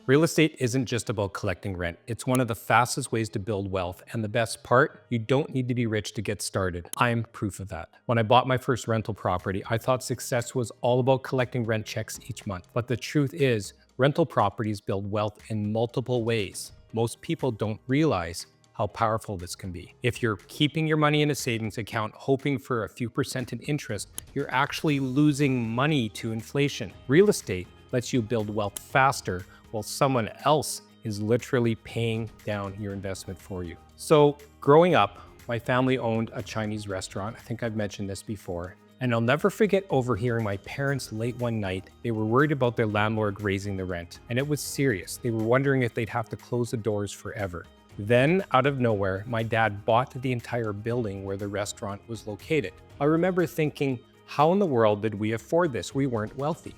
Real estate isn't just about collecting rent. It's one of the fastest ways to build wealth. And the best part, you don't need to be rich to get started. I'm proof of that. When I bought my first rental property, I thought success was all about collecting rent checks each month. But the truth is, rental properties build wealth in multiple ways. Most people don't realize how powerful this can be. If you're keeping your money in a savings account, hoping for a few percent in interest, you're actually losing money to inflation. Real estate lets you build wealth faster while someone else is literally paying down your investment for you. So growing up, my family owned a Chinese restaurant. I think I've mentioned this before. And I'll never forget overhearing my parents late one night. They were worried about their landlord raising the rent. And it was serious. They were wondering if they'd have to close the doors forever. Then, out of nowhere, my dad bought the entire building where the restaurant was located. I remember thinking, how in the world did we afford this? We weren't wealthy.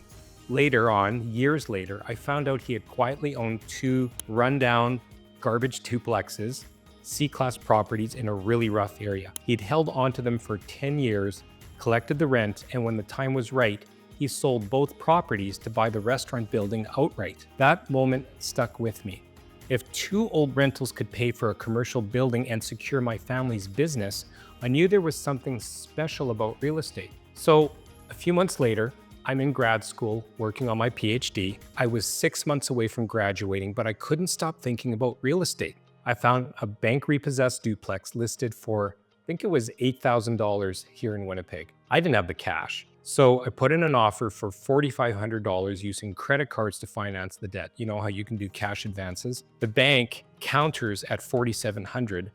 Later on, years later, I found out he had quietly owned 2 rundown garbage duplexes, C-class properties in a really rough area. He'd held onto them for 10 years, collected the rent, and when the time was right, he sold both properties to buy the restaurant building outright. That moment stuck with me. If 2 old rentals could pay for a commercial building and secure my family's business, I knew there was something special about real estate. So a few months later, I'm in grad school working on my Ph.D. I was 6 months away from graduating, but I couldn't stop thinking about real estate. I found a bank repossessed duplex listed for, I think it was $8,000 here in Winnipeg. I didn't have the cash. So I put in an offer for $4,500 using credit cards to finance the debt. You know how you can do cash advances? The bank counters at $4,700.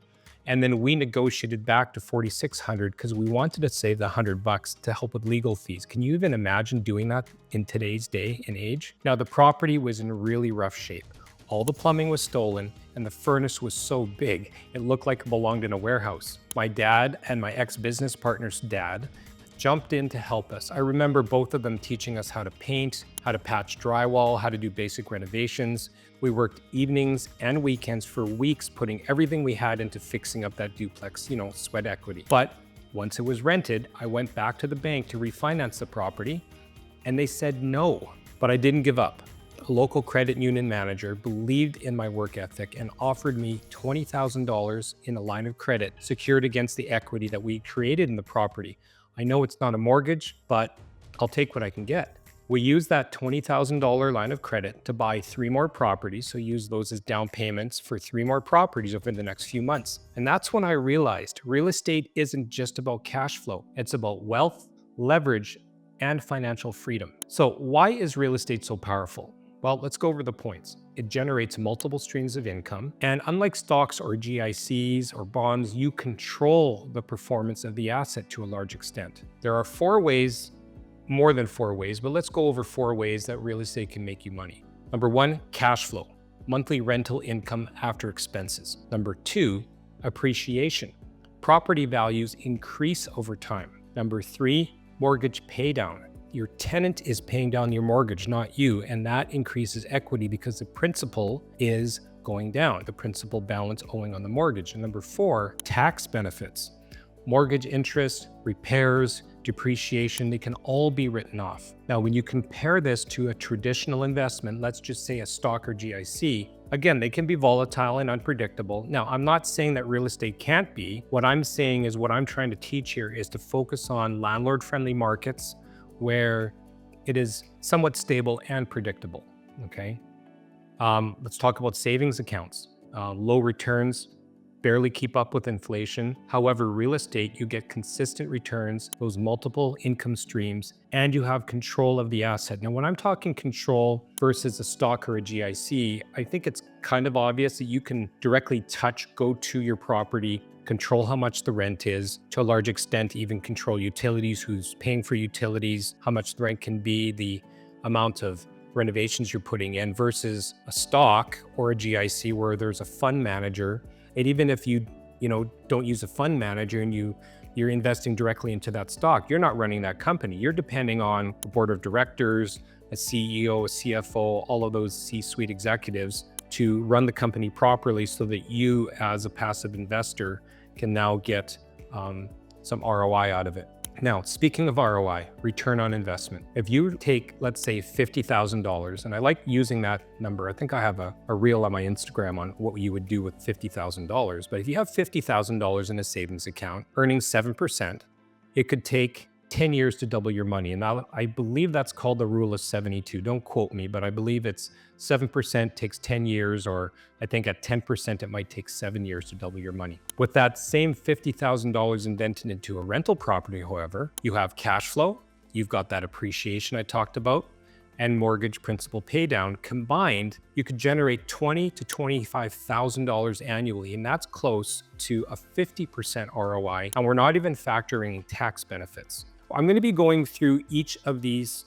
And then we negotiated back to $4,600 because we wanted to save the $100 to help with legal fees. Can you even imagine doing that in today's day and age? Now, the property was in really rough shape. All the plumbing was stolen and the furnace was so big, it looked like it belonged in a warehouse. My dad and my ex-business partner's dad jumped in to help us. I remember both of them teaching us how to paint, how to patch drywall, how to do basic renovations. We worked evenings and weekends for weeks, putting everything we had into fixing up that duplex, sweat equity. But once it was rented, I went back to the bank to refinance the property and they said no, but I didn't give up. A local credit union manager believed in my work ethic and offered me $20,000 in a line of credit secured against the equity that we created in the property. I know it's not a mortgage, but I'll take what I can get. We used that $20,000 line of credit to buy 3 more properties, so use those as down payments for 3 more properties over the next few months. And that's when I realized real estate isn't just about cash flow. It's about wealth, leverage, and financial freedom. So why is real estate so powerful? Well, let's go over the points. It generates multiple streams of income. And unlike stocks or GICs or bonds, you control the performance of the asset to a large extent. There are 4 ways, more than 4 ways, but let's go over 4 ways that real estate can make you money. Number 1, cash flow, monthly rental income after expenses. Number 2, appreciation. Property values increase over time. Number 3, mortgage paydown. Your tenant is paying down your mortgage, not you, and that increases equity because the principal is going down, the principal balance owing on the mortgage. And number 4, tax benefits. Mortgage interest, repairs, depreciation, they can all be written off. Now, when you compare this to a traditional investment, let's just say a stock or GIC, again, they can be volatile and unpredictable. Now, I'm not saying that real estate can't be. What I'm saying is what I'm trying to teach here is to focus on landlord-friendly markets where it is somewhat stable and predictable, okay? Let's talk about savings accounts. Low returns, barely keep up with inflation. However, real estate, you get consistent returns, those multiple income streams, and you have control of the asset. Now, when I'm talking control versus a stock or a GIC, I think it's kind of obvious that you can directly go to your property, control how much the rent is, to a large extent even control utilities, who's paying for utilities, how much the rent can be, the amount of renovations you're putting in, versus a stock or a GIC where there's a fund manager. And even if you don't use a fund manager and you're investing directly into that stock, you're not running that company. You're depending on the board of directors, a CEO, a CFO, all of those C-suite executives to run the company properly so that you as a passive investor can now get some ROI out of it. Now, speaking of ROI, return on investment. If you take, let's say, $50,000, and I like using that number. I think I have a reel on my Instagram on what you would do with $50,000. But if you have $50,000 in a savings account, earning 7%, it could take 10 years to double your money. And now I believe that's called the rule of 72. Don't quote me, but I believe it's 7% takes 10 years, or I think at 10%, it might take 7 years to double your money. With that same $50,000 indented into a rental property, however, you have cash flow, you've got that appreciation I talked about, and mortgage principal pay down. Combined, you could generate $20,000 to $25,000 annually, and that's close to a 50% ROI, and we're not even factoring tax benefits. I'm going to be going through each of these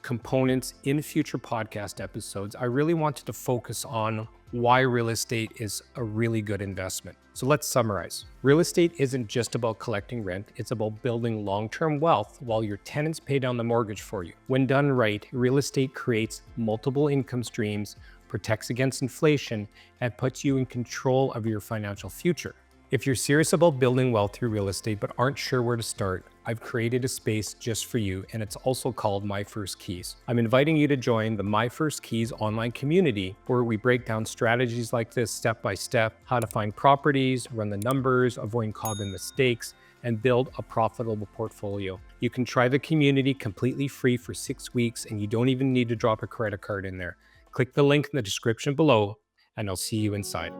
components in future podcast episodes. I really wanted to focus on why real estate is a really good investment. So let's summarize. Real estate isn't just about collecting rent, it's about building long-term wealth while your tenants pay down the mortgage for you. When done right, real estate creates multiple income streams, protects against inflation, and puts you in control of your financial future. If you're serious about building wealth through real estate but aren't sure where to start, I've created a space just for you, and it's also called My First Keys. I'm inviting you to join the My First Keys online community, where we break down strategies like this step by step, how to find properties, run the numbers, avoid common mistakes, and build a profitable portfolio. You can try the community completely free for 6 weeks, and you don't even need to drop a credit card in there. Click the link in the description below, and I'll see you inside.